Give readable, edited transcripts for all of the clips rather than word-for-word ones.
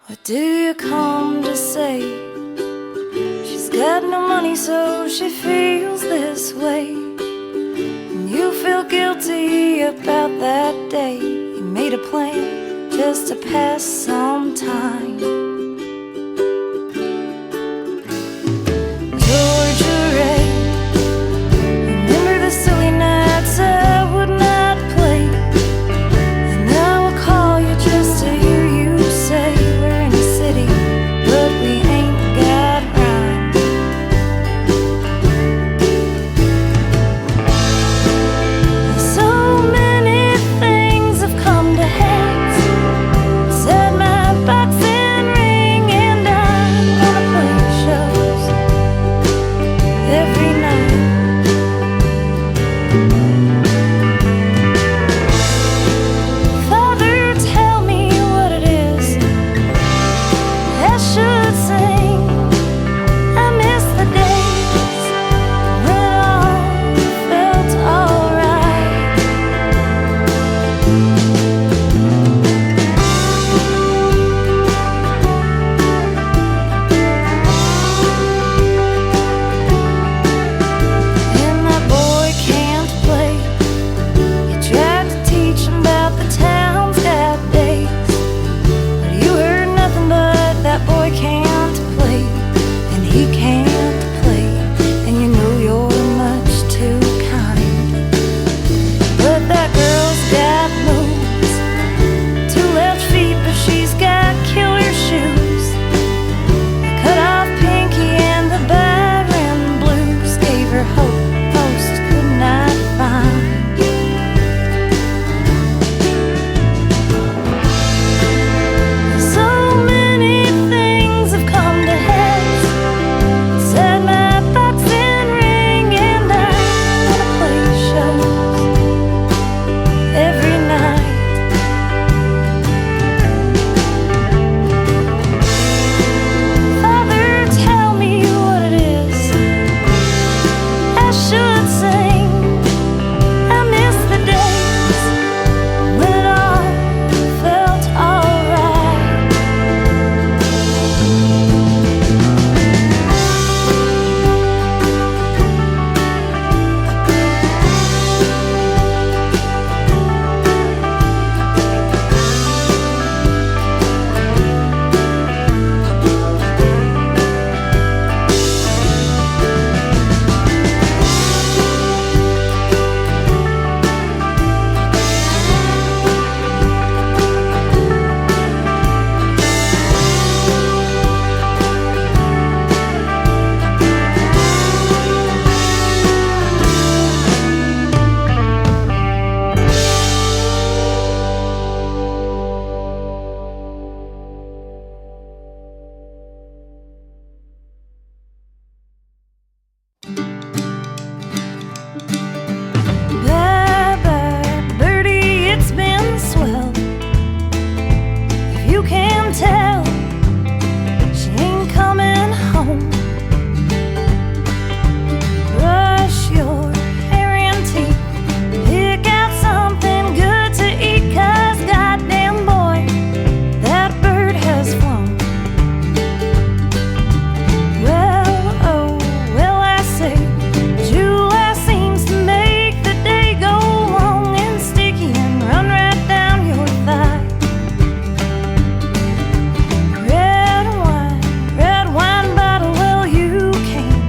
What do you come to say? She's got no money, so she feels this way. And you feel guilty about that day. You made a plan just to pass some time. Georgia Ray, remember the silly nights I would not play. And I will call you just to hear you say we're in a city, but we ain't got rhyme. So many things have come to heads. Set my boxing ring and I wanna play shows every night. Father, tell me what it is I should sing. I miss the days when it all felt alright. And that boy can't play. You tried to teach him about the town's got days, but you heard nothing but that boy can't play, and he can't play, and you know you're much too kind. But that girl's got moves, two left feet, but she's got killer shoes. The cut off pinky and the Byron blues gave her hope most could not find. So many things have come to heads. Set my boxing ring and I wanna play shows every night. Father, tell me what it is I should sing. I miss the days when it all felt alright. Bye-bye, birdie, it's been swell. If you can tell, she ain't coming home. Brush your hair and teeth, pick out something good to eat, 'cause goddamn boy, that bird has flown. Well, oh, well, I say, July seems to make the day go long and sticky and run right down your thigh. Red wine bottle, well, you can't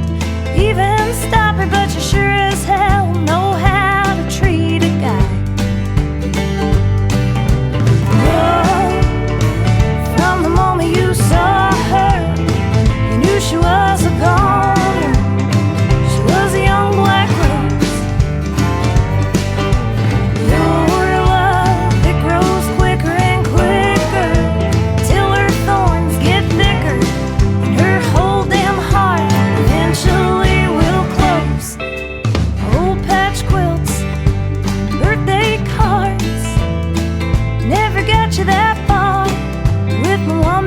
even stop her, but you sure as hell know how to treat a guy. Oh, from the moment you saw her, you knew she was a goner. She was a young black rose. Your love, it grows quicker and quicker till her thorns get thicker, and her whole damn heart eventually will close. Old patch quilts, birthday cards, never got you that far with Milano.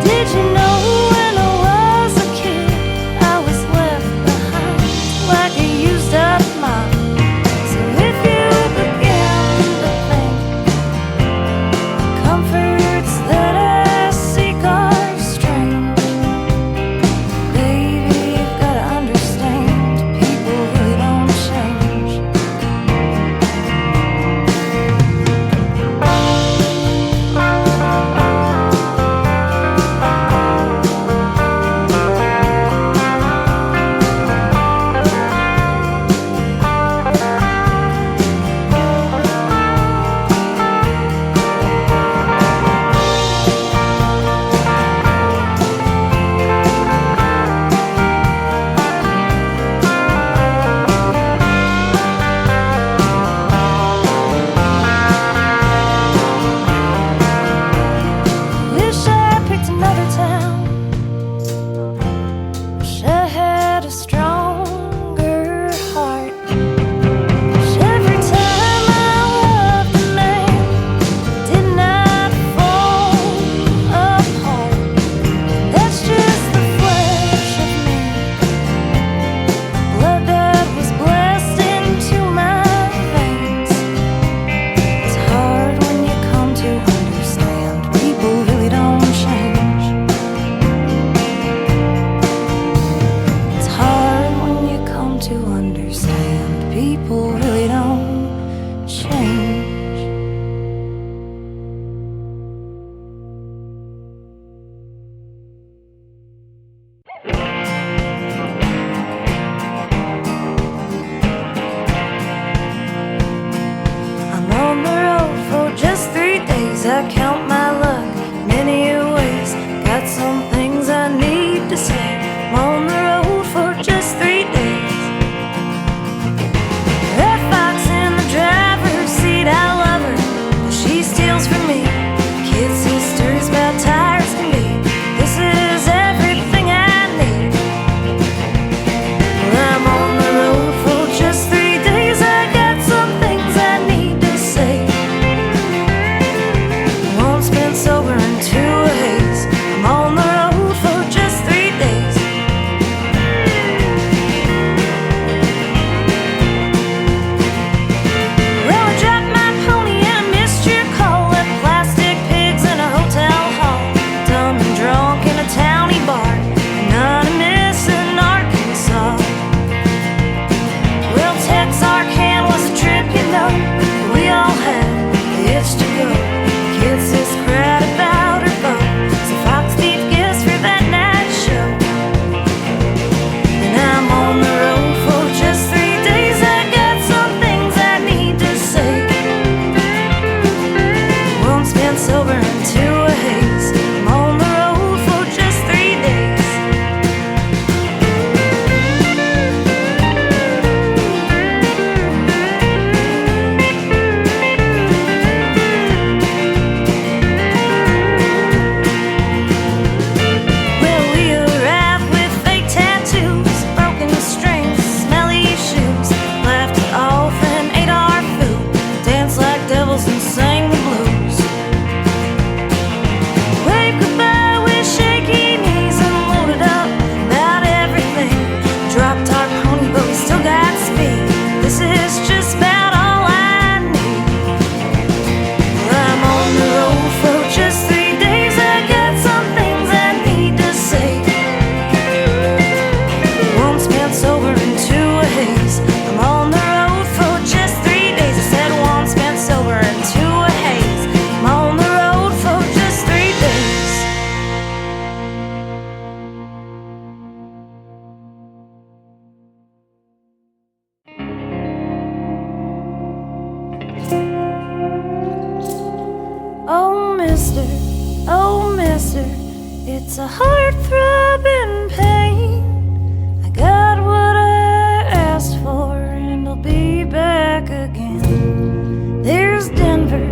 Did you know when I was a kid, I was left behind like a used up mine? So if you begin to think the comforts that I seek are strange, baby, you've gotta understand, people really don't change. Wish I picked another town. Wish I had a stronger heart. Wish every time I loved a man, did not fall apart. That's just the flesh of me, blood that was blessed into my veins. It's hard when you come to understand, people really don't change. It's hard when you come to understand, people really don't change. I'm on the road for just 3 days. I count my luck many ways. Got some things I need to say. I'm on the road for just 3 days. Red fox in the driver's seat, I love her, but she steals from me. Kid sisters about tires can be. This is everything I need. Well, I'm on the road for just 3 days. I got some things I need to say. Won't spend sober in 2 ways. I'm on the road for just 3 days. Well, I dropped my pony and I missed your call. Left plastic pigs in a hotel hall. Dumb and drunk in a towny bar. Anonymous in Arkansas. Well, Texarkana was a trip, you know. We all had the itch to go. Kids just cried about her boat. So Fox beef gifts for that night show. And I'm on the road for just 3 days. I got some things I need to say. Won't spend sober in 2 ways. I'm on the road for just 3 days. Well, we arrived with fake tattoos, broken strings, smelly shoes. Laughed it off and ate our food. Danced like devils and sang the blues. Waved goodbye with shaky knees and loaded up about everything. Dropped our pony, but we still got speed. This is just about all I need. Well, I'm on the road for just 3 days. I got some things I need to say. Won't spend sober in 2 ways. I'm on the road for just 3 days. I said won't spend sober in 2 ways. I'm on the road for just 3 days. Oh mister, it's a heart-throbbing pain. I got what I asked for and I'll be back again. There's Denver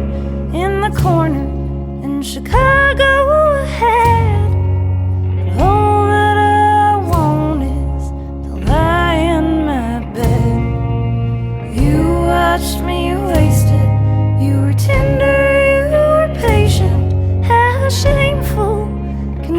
in the corner and Chicago ahead. But all that I want is to lie in my bed. You watched me waste it. You were tender, you were patient. How shameful can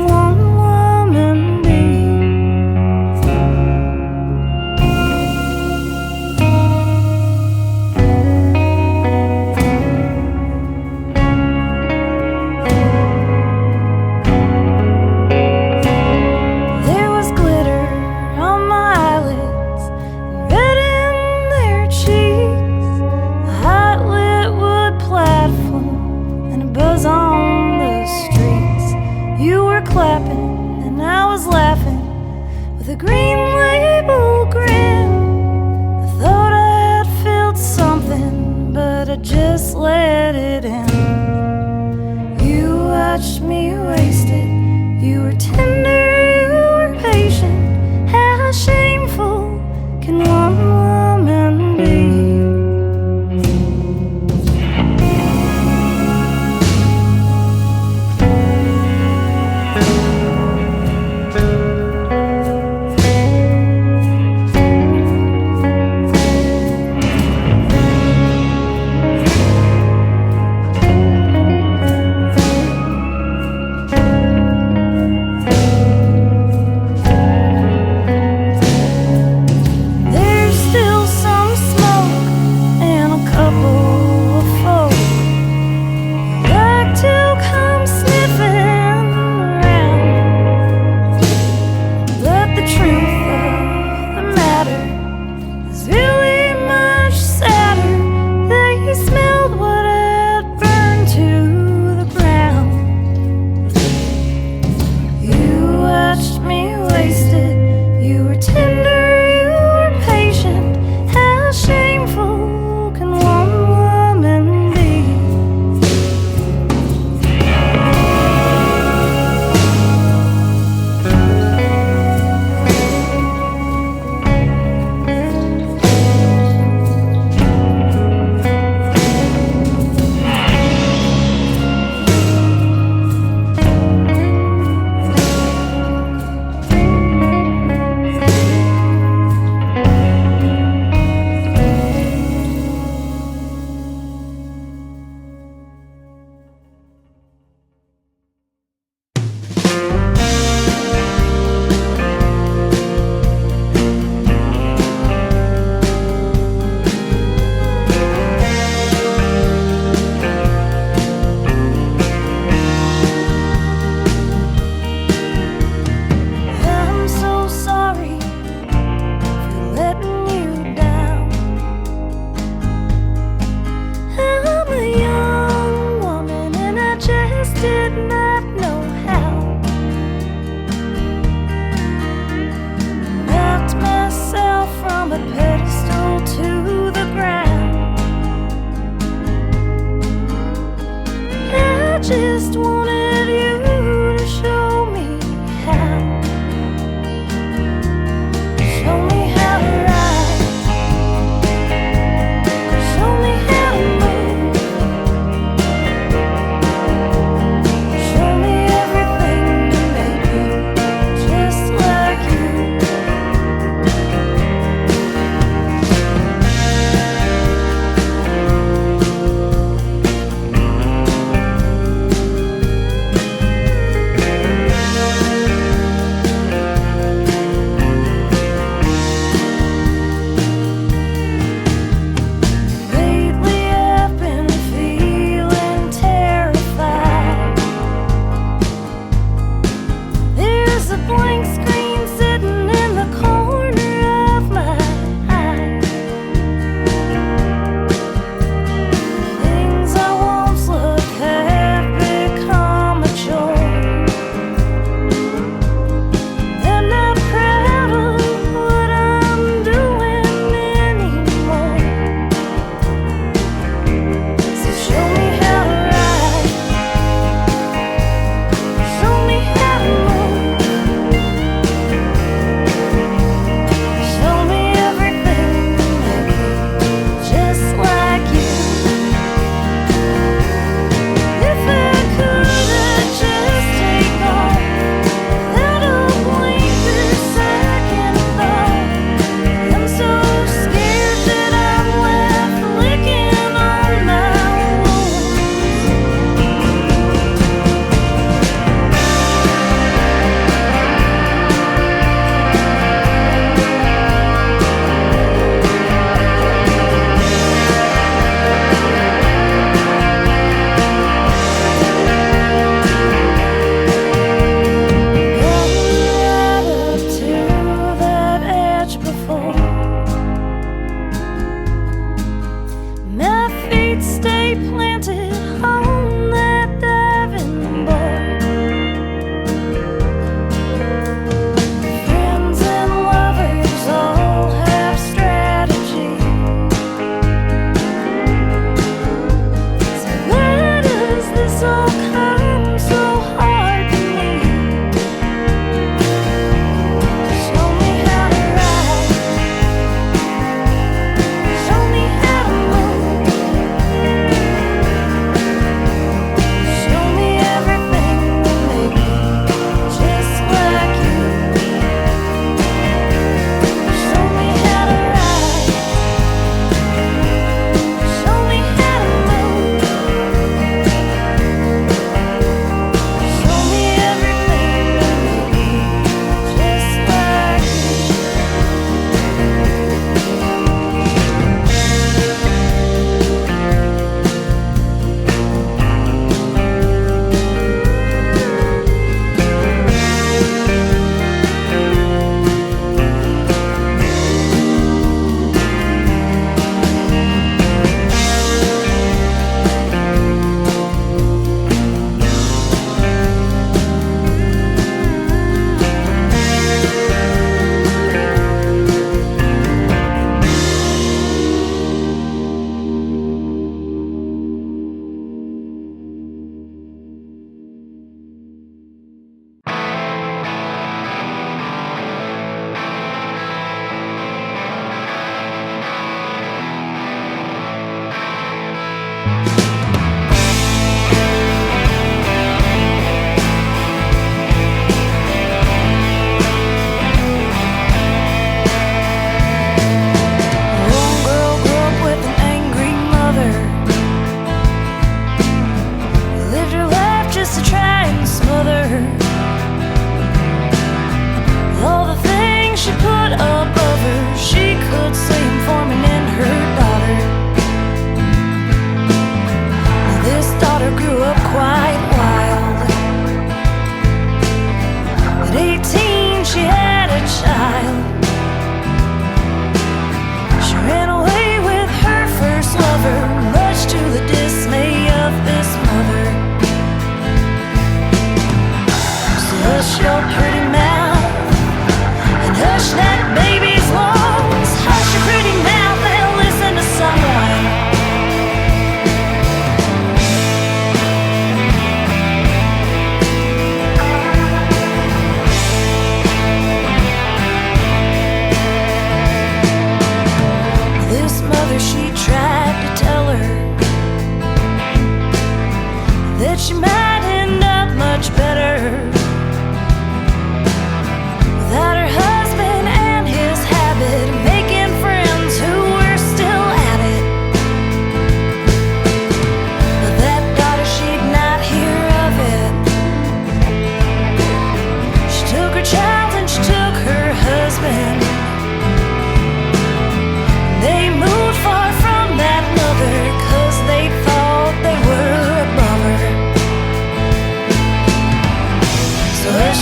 You were clapping and I was laughing with a green label grin. I thought I had felt something, but I just let it in. You watched me waste it. You were tender, you were patient. How shameful can one woman be? Around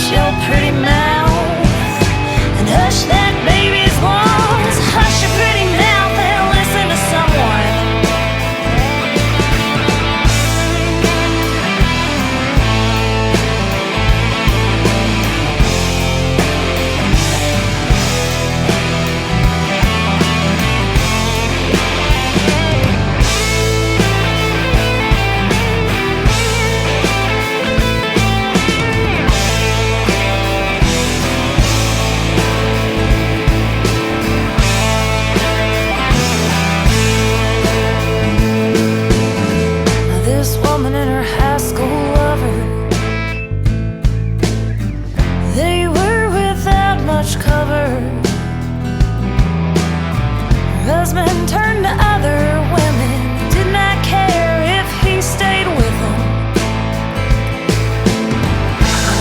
Hush your pretty mouth and hush that baby's lungs. Hush your pretty mouth and listen to someone. Husband turned to other women, did not care if he stayed with them.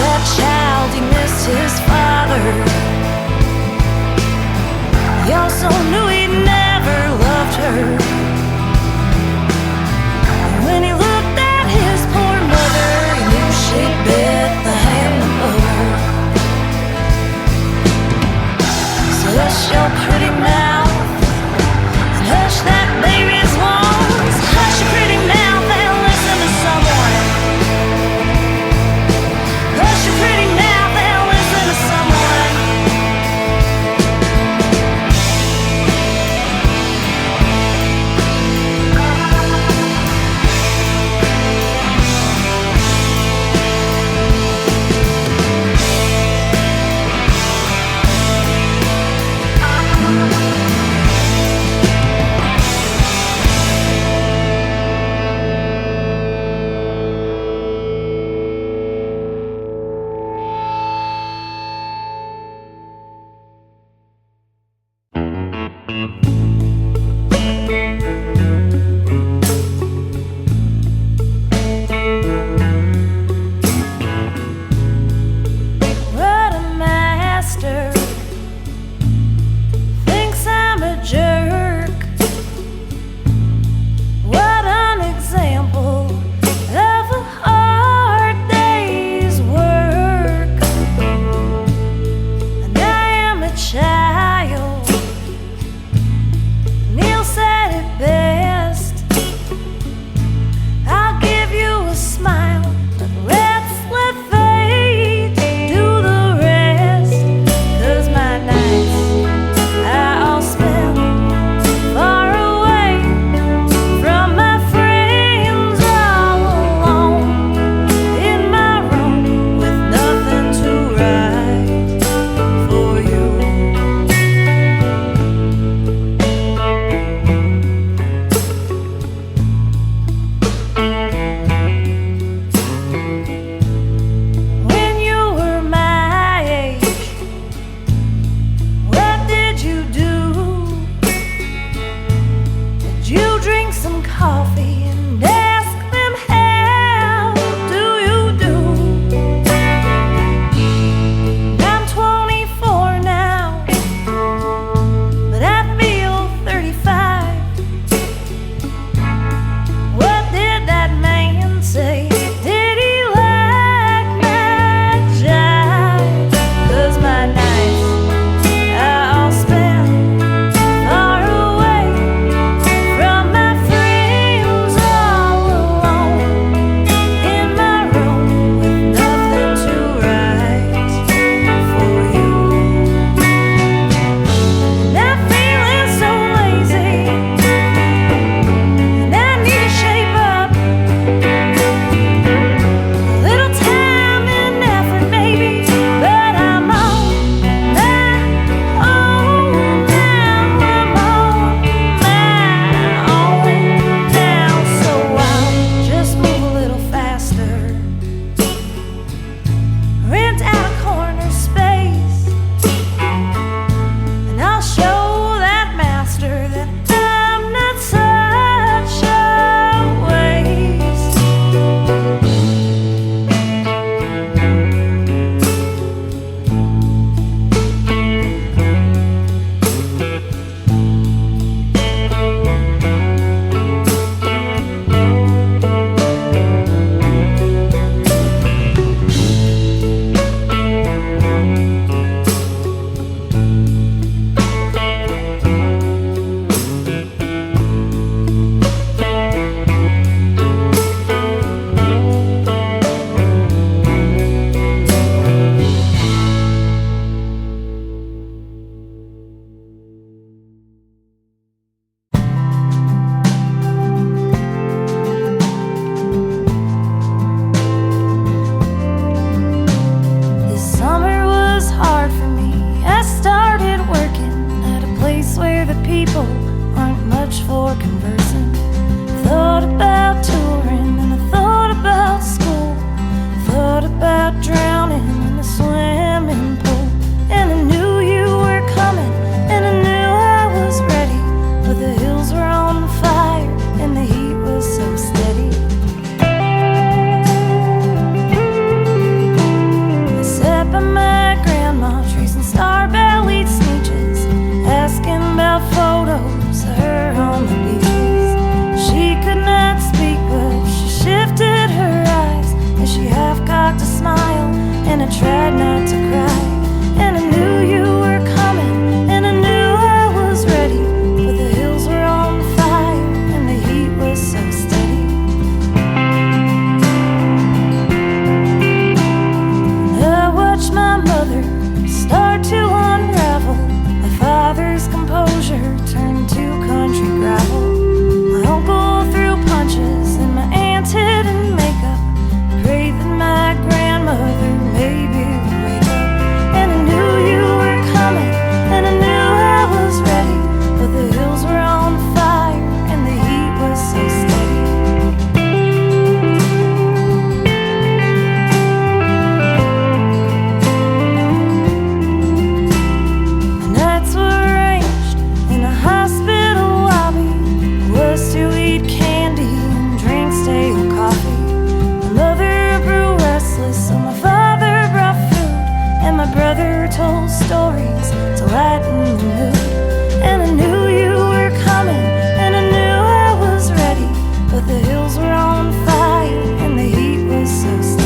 That child, he missed his father. He also knew he never loved her. When he looked at his poor mother, he knew she bit the hand above her. So hush your pretty mouth, hush that baby's lungs. Hush your pretty mouth and listen to someone. Hush your pretty mouth and listen to someone. and my brother told stories to lighten the mood. And I knew you were coming, and I knew I was ready, but the hills were on fire and the heat was so steady.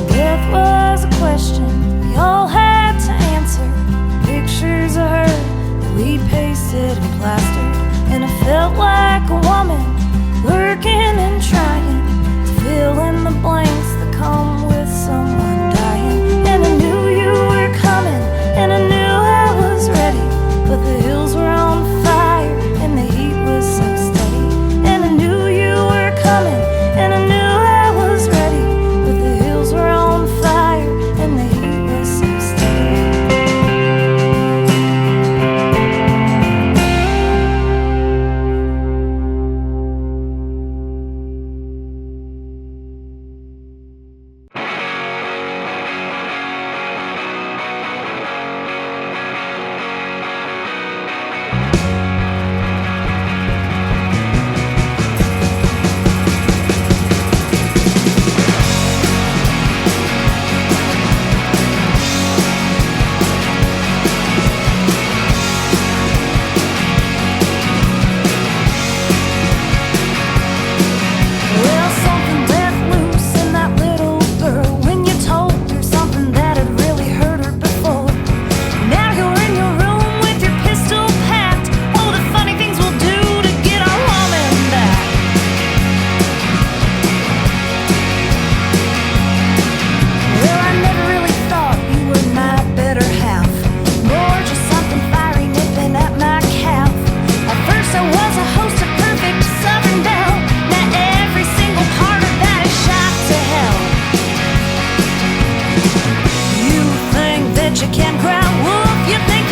Death was a question we all had to answer. Pictures of her that we pasted and plastered, and I felt like a woman working and trying to fill in the blanks that come with someone dying. And I knew you were coming, and I knew I was ready, but the hills were on fire and the heat was so steady. And I knew you were coming, and I knew I was ready, but the hills were on fire and the heat was so steady. Well, something let loose in that little girl when you told her something that had really hurt her before. Now you're in your room with your pistol packed. Oh, the funny things we'll do to get our woman back. Well, I never really thought you were my better half, more just something fiery nipping at my calf. At first I was a host of perfect Southern belle. Now every single part of that is shot to hell. You think that you can cry wolf, you think